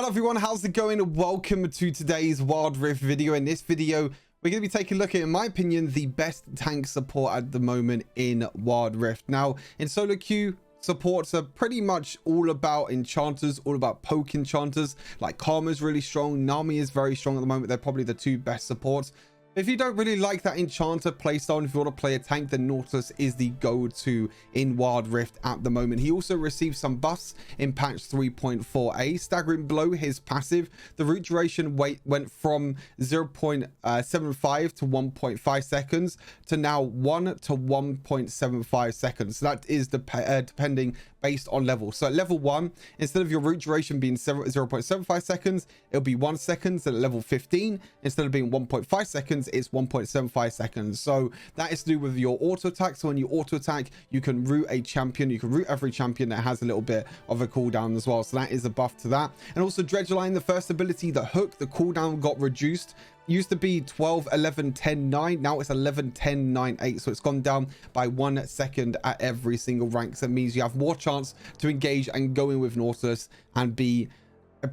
Hello everyone, how's it going? Welcome to today's Wild Rift video. In this video, we're going to be taking a look at, in my opinion, the best tank support at the moment in Wild Rift. Now, in solo queue, supports are pretty much all about enchanters, all about poke enchanters. Like Karma's really strong, Nami is very strong at the moment. They're probably the two best supports. If you don't really like that enchanter playstyle, if you want to play a tank, then Nautilus is the go-to in Wild Rift at the moment. He also received some buffs in patch 3.4a. Staggering Blow, his passive, the root duration went from 0.75 to 1.5 seconds to now 1 to 1.75 seconds. So that is depending based on level. So at level 1, instead of your root duration being 0.75 seconds, it'll be 1 second. So at level 15, instead of being 1.5 seconds, it's 1.75 seconds. So that is to do with your auto attack. So when you auto attack, you can root a champion. You can root every champion that has a little bit of a cooldown as well. So that is a buff to that. And also Dredgeline, the first ability, the hook, the cooldown got reduced. Used to be 12, 11, 10, 9. Now it's 11, 10, 9, 8. So it's gone down by 1 second at every single rank. So that means you have more chance to engage and go in with Nautilus and be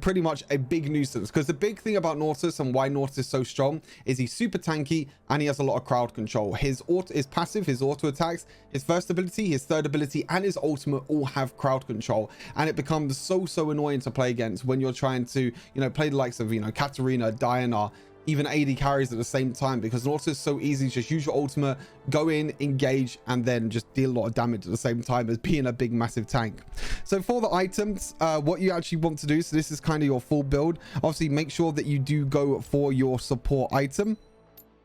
pretty much a big nuisance. Because the big thing about Nautilus and why Nautilus is so strong is he's super tanky and he has a lot of crowd control. His passive, his auto attacks, his first ability, his third ability, and his ultimate all have crowd control, and it becomes so annoying to play against when you're trying to, play the likes of, Katarina, Diana, even AD carries at the same time, because Nautilus is so easy. Just use your ultimate, go in, engage, and then just deal a lot of damage at the same time as being a big massive tank. So for the items, what you actually want to do, so this is kind of your full build. Obviously make sure that you do go for your support item.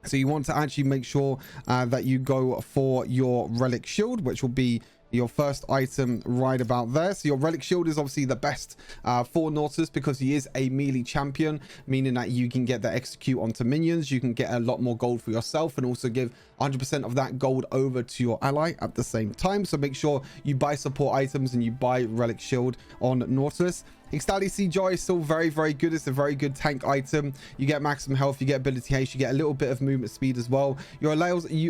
So you want to actually make sure that you go for your relic shield, which will be your first item right about there. So your relic shield is obviously the best for Nautilus because he is a melee champion, meaning that you can get the execute onto minions, you can get a lot more gold for yourself, and also give 100% of that gold over to your ally at the same time. So make sure you buy support items and you buy relic shield on Nautilus. Ixtali Sea Jar is still very good. It's a very good tank item. You get maximum health, you get ability haste, you get a little bit of movement speed as well. You're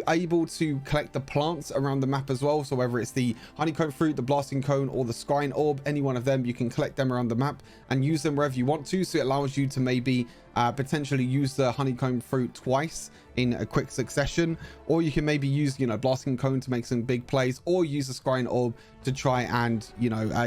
able to collect the plants around the map as well. So whether it's the honeycomb fruit, the blasting cone, or the scrying orb, any one of them, you can collect them around the map and use them wherever you want to. So it allows you to maybe potentially use the honeycomb fruit twice in a quick succession, or you can maybe use blasting cone to make some big plays, or use the scrying orb to try and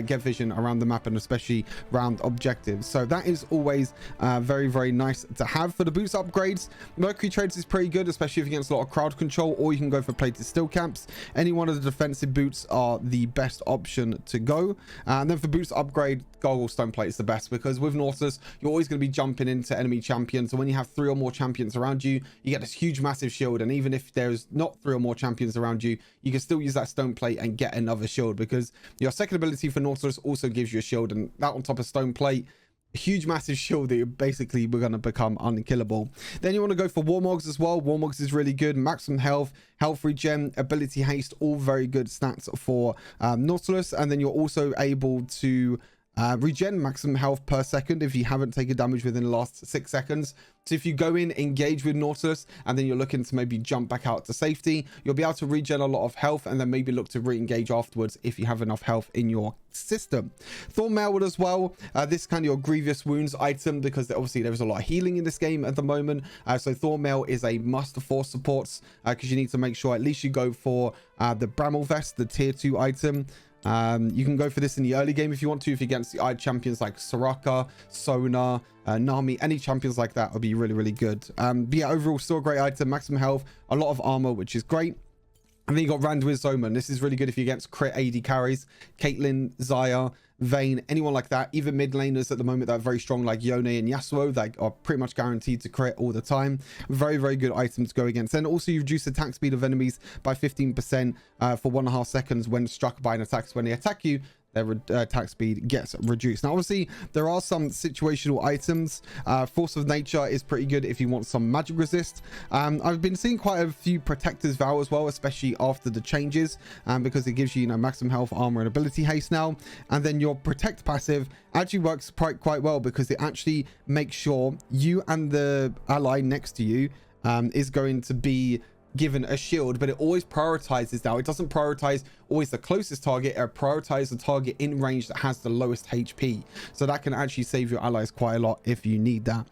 get vision around the map and especially round objectives. So that is always very nice to have. For the boots upgrades, Mercury Trades is pretty good, especially if against a lot of crowd control, or you can go for plated steel caps. Any one of the defensive boots are the best option to go. And then for boots upgrade, Goggle Stone Plate is the best, because with Nautilus you're always going to be jumping into enemy champions. So when you have 3 or more champions around you, you get this huge massive shield, and even if there's not 3 or more champions around you, you can still use that stone plate and get another shield, because your second ability for Nautilus also gives you a shield, and that on top of stone plate, a huge massive shield that we're going to become unkillable. Then you want to go for Warmogs as well. Warmogs is really good. Maximum health, health regen, ability haste, all very good stats for Nautilus. And then you're also able to regen maximum health per second if you haven't taken damage within the last 6 seconds. So if you go in, engage with Nautilus, and then you're looking to maybe jump back out to safety, you'll be able to regen a lot of health and then maybe look to re-engage afterwards if you have enough health in your system. Thorn Mail as well. This is kind of your grievous wounds item, because obviously there is a lot of healing in this game at the moment. So Thorn Mail is a must for supports, because you need to make sure at least you go for the Bramble Vest, the tier 2 item. You can go for this in the early game if you want to, if you're against the champions like Soraka, Sona, Nami, any champions like that will be really good. But yeah, overall still a great item. Maximum health, a lot of armor, which is great. And then you got Randuin's Omen. This is really good if you're against crit AD carries, Caitlyn, Xayah, Vayne, anyone like that. Even mid laners at the moment that are very strong, like Yone and Yasuo, that are pretty much guaranteed to crit all the time. Very good item to go against. And also you reduce the attack speed of enemies by 15% for 1.5 seconds when struck by an attack. So when they attack you, their attack speed gets reduced. Now obviously there are some situational items. Force of Nature is pretty good if you want some magic resist. I've been seeing quite a few Protector's Vow as well, especially after the changes, because it gives you maximum health, armor, and ability haste now. And then your Protect passive actually works quite well, because it actually makes sure you and the ally next to you is going to be given a shield, but it always prioritizes now. It doesn't prioritize always the closest target. It prioritizes the target in range that has the lowest HP. So that can actually save your allies quite a lot if you need that.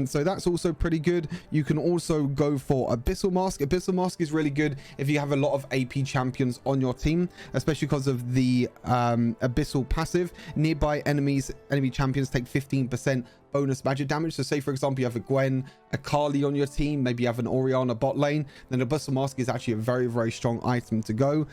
So that's also pretty good. You can also go for Abyssal Mask. Abyssal Mask is really good if you have a lot of AP champions on your team, especially because of the Abyssal passive. Nearby enemy champions take 15% bonus magic damage. So say for example you have a Gwen, a Carly on your team, maybe you have an Orianna bot lane, then Abyssal Mask is actually a very, very strong item to go.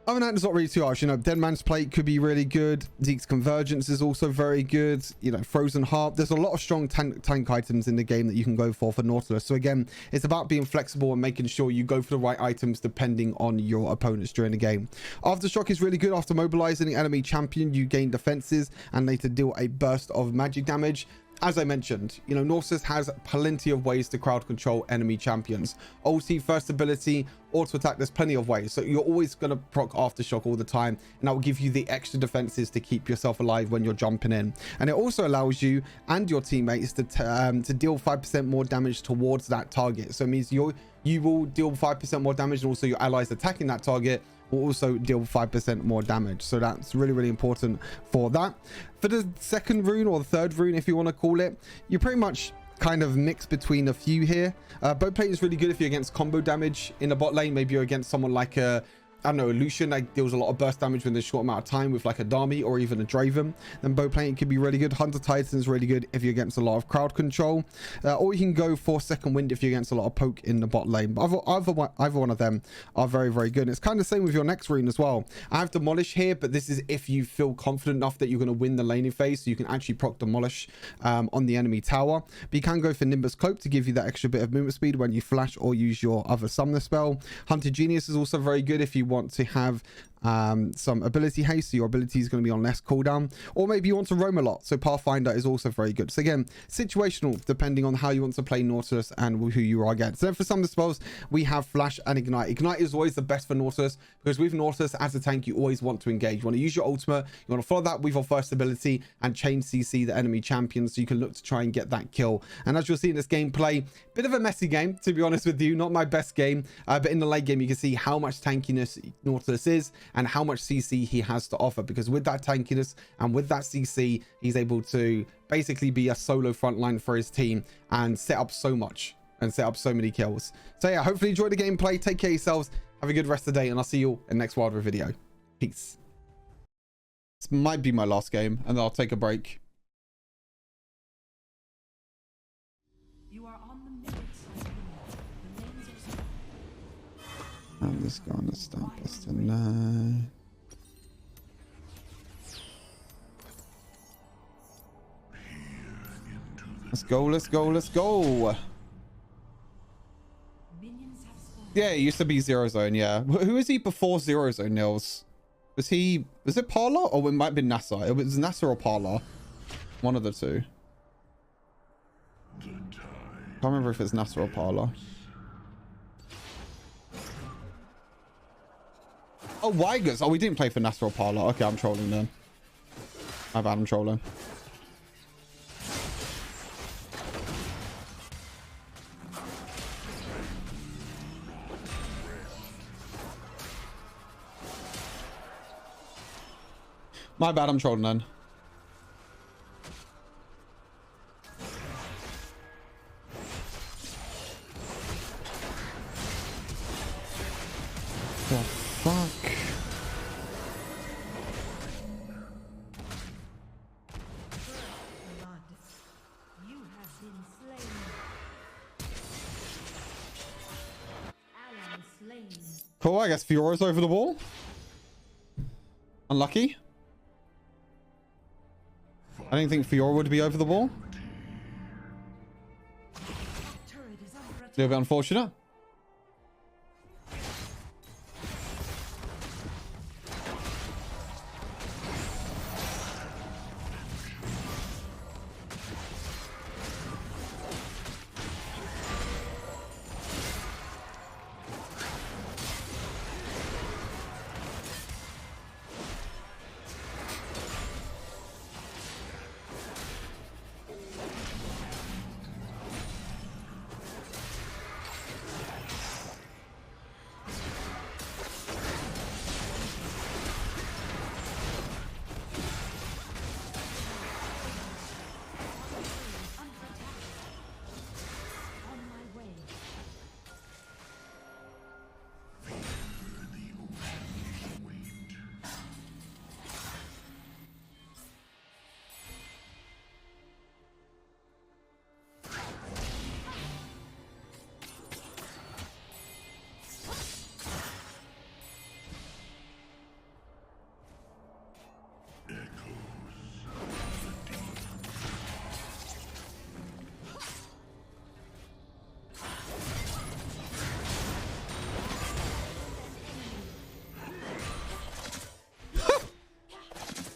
Other than that, it's not really too harsh. You know, Dead Man's Plate could be really good. Zeke's Convergence is also very good. You know, Frozen Heart. There's a lot of strong tank items in the game that you can go for Nautilus. So again, it's about being flexible and making sure you go for the right items depending on your opponents during the game. Aftershock is really good. After mobilizing the enemy champion, you gain defenses and later deal a burst of magic damage. As I mentioned, you know, Nautilus has plenty of ways to crowd control enemy champions. Ulti, first ability, auto attack, there's plenty of ways. So you're always going to proc Aftershock all the time, and that will give you the extra defenses to keep yourself alive when you're jumping in. And it also allows you and your teammates to deal 5% more damage towards that target. So it means you will deal 5% more damage, and also your allies attacking that target will also deal 5% more damage. So that's really, really important for that. For the second rune, or the third rune if you want to call it, you're pretty much kind of mixed between a few here. Bow plate is really good if you're against combo damage in the bot lane. Maybe you're against someone like a, I don't know, a Lucian that deals a lot of burst damage within a short amount of time with like a Dami or even a Draven. Then bow plate can be really good. Hunter Titan is really good if you're against a lot of crowd control. Or you can go for second wind if you're against a lot of poke in the bot lane. But either one of them are very, very good. And it's kind of the same with your next rune as well. I have Demolish here, but this is if you feel confident enough that you're going to win the laning phase. So you can actually proc Demolish on the enemy tower. But you can go for Nimbus Cloak to give you that extra bit of movement speed when you flash or use your other summoner spell. Hunter Genius is also very good if you want to have some ability haste, so your ability is going to be on less cooldown, or maybe you want to roam a lot, so Pathfinder is also very good. So again, situational depending on how you want to play Nautilus and who you are against. So then for some of the spells, we have Flash and Ignite. Ignite is always the best for Nautilus, because with Nautilus as a tank, you always want to engage. You want to use your ultimate, you want to follow that with your first ability and chain CC the enemy champion, so you can look to try and get that kill. And as you'll see in this gameplay, bit of a messy game, to be honest with you, not my best game, but in the late game you can see how much tankiness Nautilus is and how much CC he has to offer, because with that tankiness and with that CC, he's able to basically be a solo frontline for his team and set up so much and set up so many kills. So yeah, hopefully enjoy the gameplay. Take care of yourselves. Have a good rest of the day, and I'll see you in the next Wild Rift video. Peace. This might be my last game, and then I'll take a break. You are on the minute. The lanes are I'm just gonna stop us tonight. Let's go, let's go, let's go. Yeah, it used to be Zero Zone, yeah. Who is he before Zero Zone, Nils? Was it Parla? Or it might have been Nasa. It was Nasa or Parla. One of the two. Can't remember if it's Nasa or Parla. Oh, Weigers. Oh, we didn't play for Nasa or Parla. Okay, I'm trolling then. My bad, I'm trolling. My bad, I'm trolling then. The fuck? You have been slain. Ally slain. Cool, I guess Fiora's over the wall. Unlucky. I didn't think Fiora would be over the wall. A little bit unfortunate.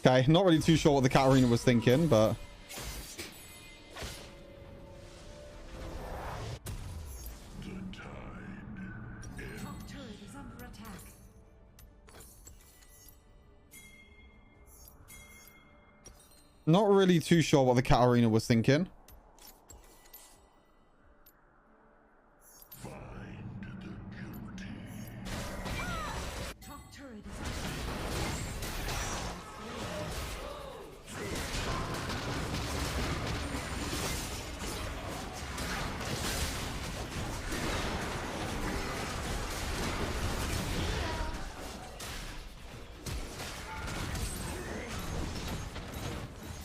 Okay, not really too sure what the Katarina was thinking, but... Top turret is under attack. Not really too sure what the Katarina was thinking. Top turret is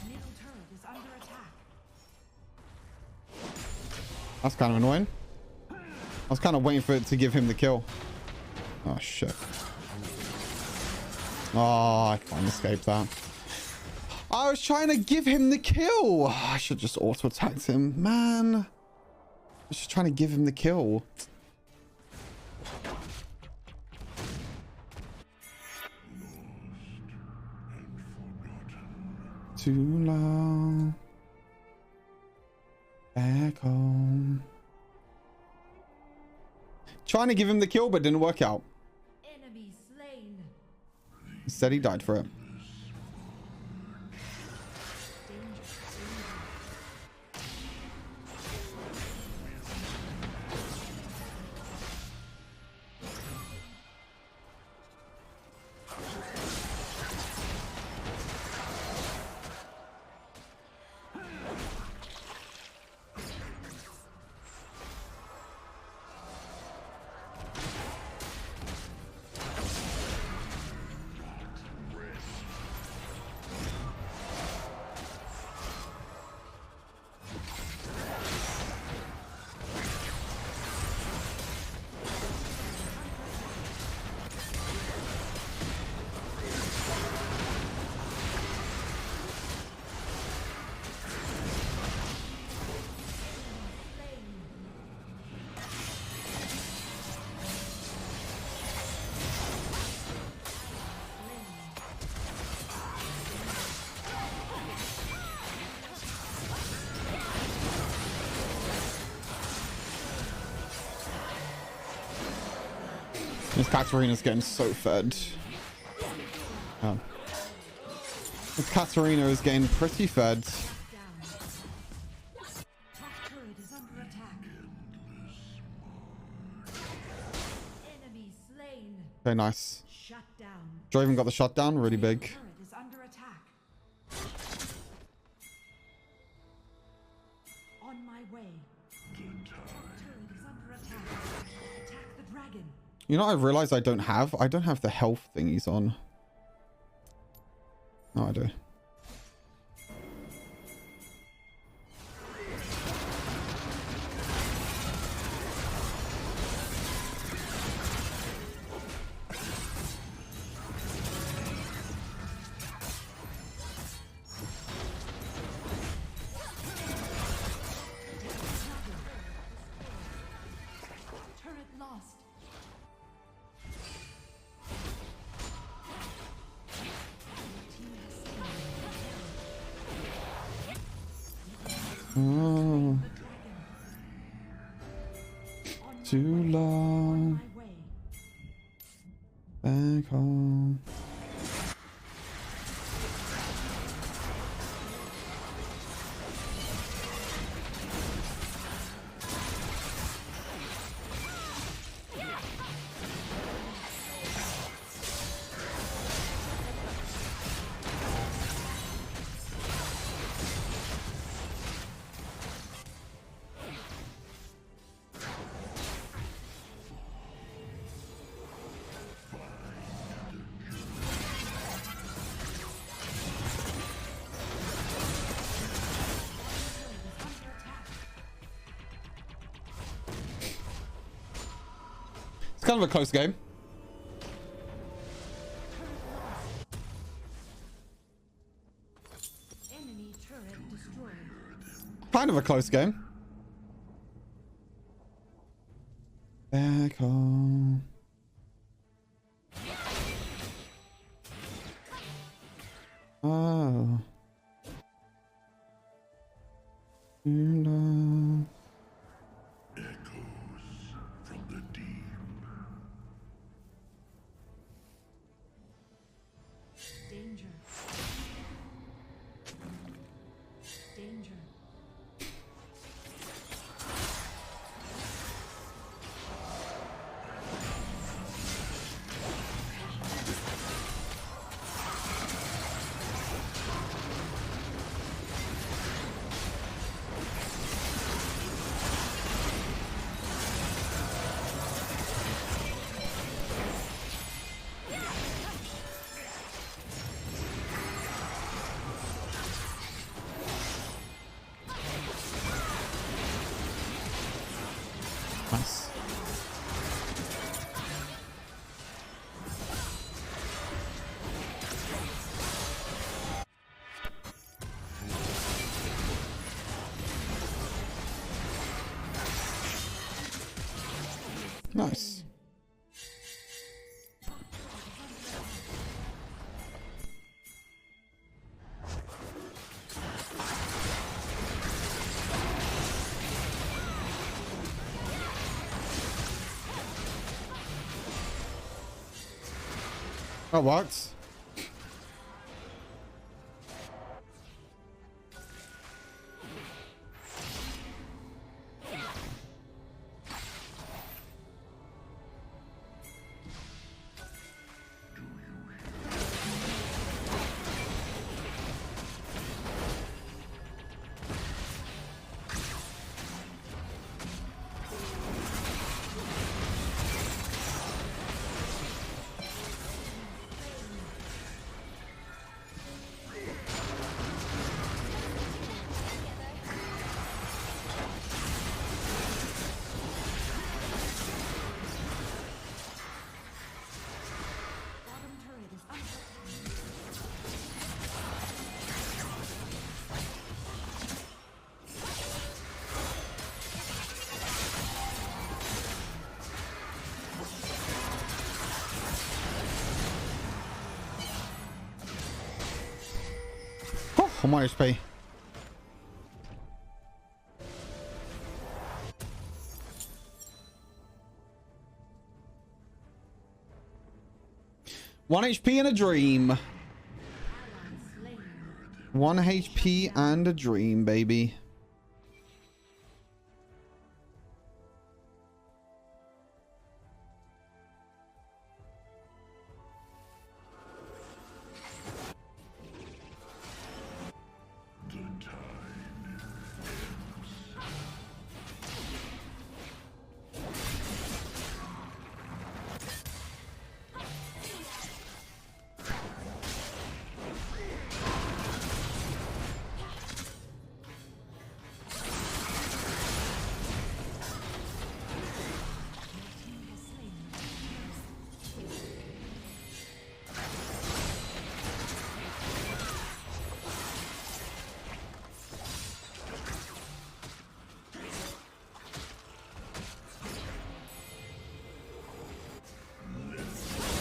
middle turret is under attack. That's kind of annoying. I was kind of waiting for it to give him the kill. Oh, shit. Oh, I can't escape that. I was trying to give him the kill. I should just auto-attacked him. Man. I was just trying to give him the kill. Too long. Back home. Trying to give him the kill, but didn't work out. Enemy slain. Instead, he died for it. This Katarina's getting so fed. Oh. This Katarina is getting pretty fed. Down. Top turret is under attack. Enemy slain. Very nice. Shut down. Draven got the shot down, really big. Turret is under attack. On my way. Turret is under attack. Attack the dragon. You know, I realized I don't have the health thingies on. No, I do. Turret lost. Oh, too long. My way. Back home. It's kind of a close game. Enemy turret destroyed. Kind of a close game. Back home. Oh. And, Echoes from the deep. Danger. Danger. nice. Nice. That works. Bottom turret is under attack. Oh, I'm on HP. One HP and a dream. Ally slain. 1 HP and a dream, baby. The tide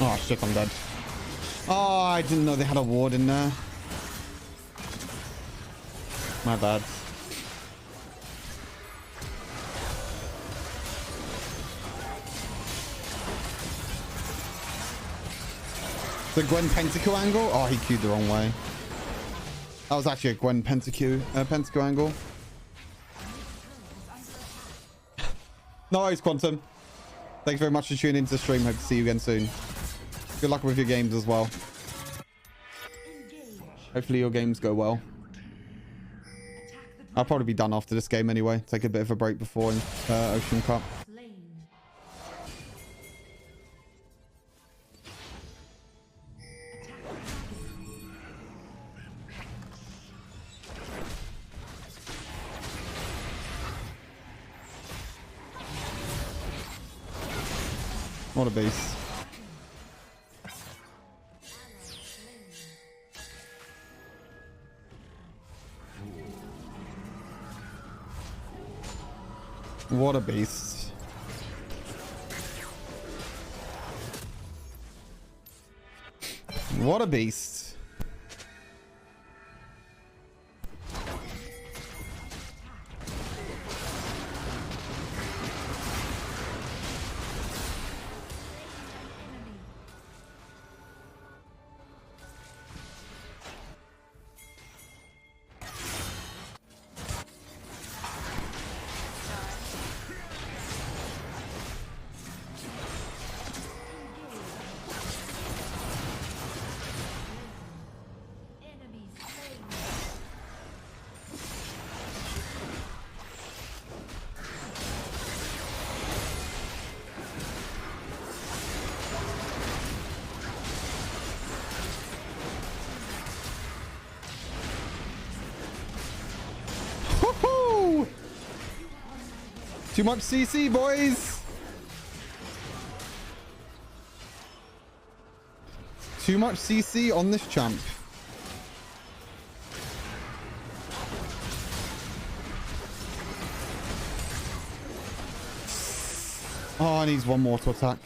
Oh shit, I'm dead. Oh, I didn't know they had a ward in there. My bad. The Gwen Pentakill angle? Oh, he queued the wrong way. That was actually a Gwen Pentakill angle. No worries, Quantum. Thanks very much for tuning into the stream. Hope to see you again soon. Good luck with your games as well. Engage. Hopefully your games go well. Attack the I'll probably be done after this game anyway. Take a bit of a break before Ocean Cup. slain. What a beast. What a beast. What a beast. Too much CC, boys. Too much CC on this champ. Oh, I need one more to attack.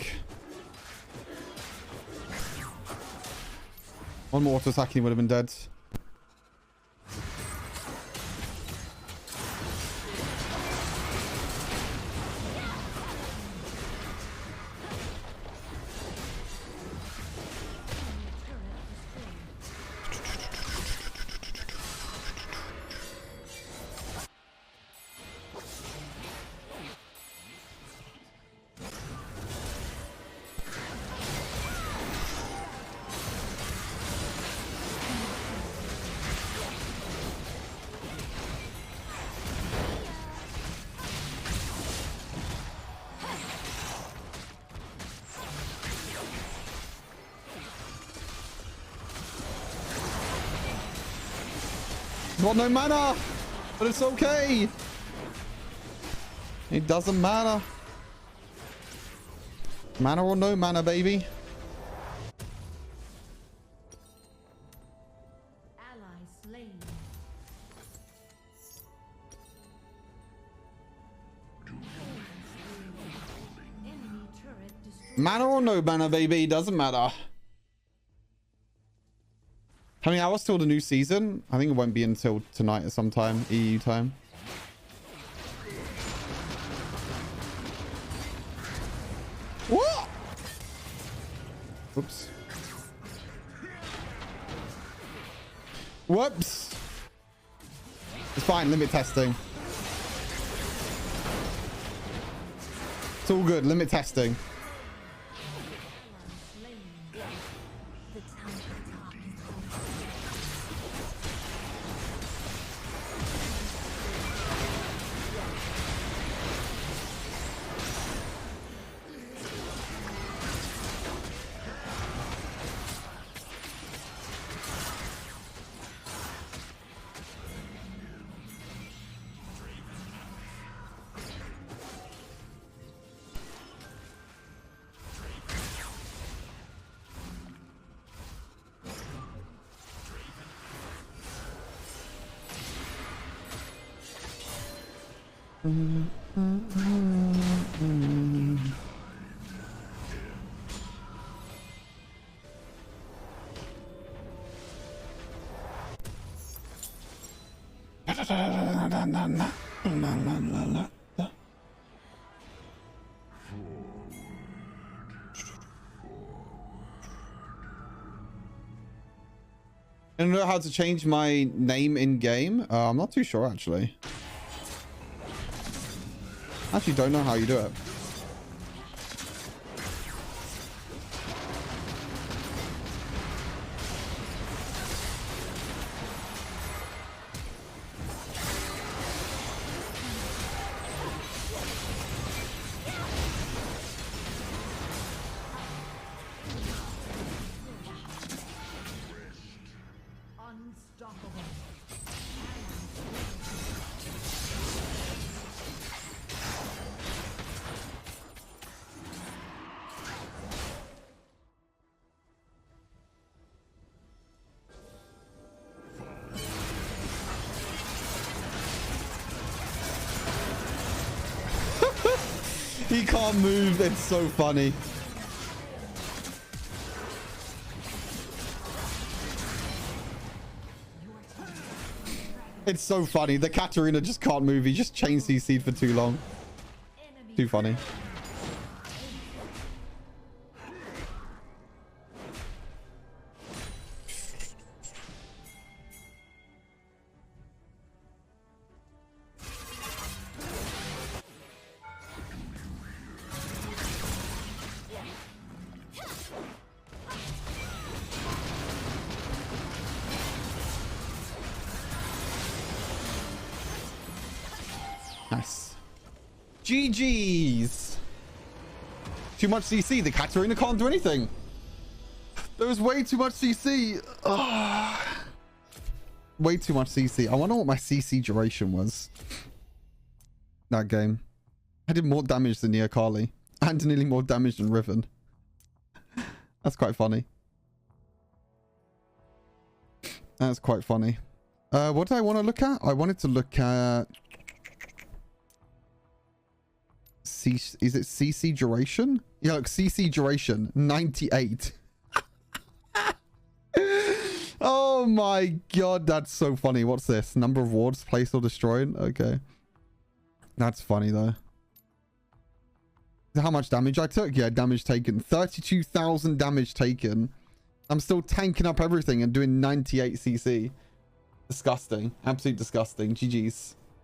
One more to attack and he would have been dead. Got no mana, but it's okay. It doesn't matter. Mana or no mana, baby. Ally slain. Enemy turret destroyed. Mana or no mana, baby. Doesn't matter. How many hours till the new season? I think it won't be until tonight at some time, EU time. What? Oops. Whoops. It's fine. Limit testing. It's all good. Limit testing. I don't know how to change my name in game. I'm not too sure actually. Actually don't know how you do it. Unstoppable. He can't move. It's so funny. It's so funny. The Katarina just can't move. He just chain CC'd for too long. Too funny. Nice. GG's. Too much CC. The Katarina can't do anything. There was way too much CC. Ugh. Way too much CC. I wonder what my CC duration was. That game. I did more damage than the Akali. And nearly more damage than Riven. That's quite funny. That's quite funny. What did I want to look at? I wanted to look at... Is it CC duration? Yeah, look, CC duration, 98. Oh my god, that's so funny. What's this? Number of wards placed or destroyed? Okay. That's funny though. How much damage I took? Yeah, damage taken. 32,000 damage taken. I'm still tanking up everything and doing 98 CC. Disgusting. Absolute disgusting. GG's.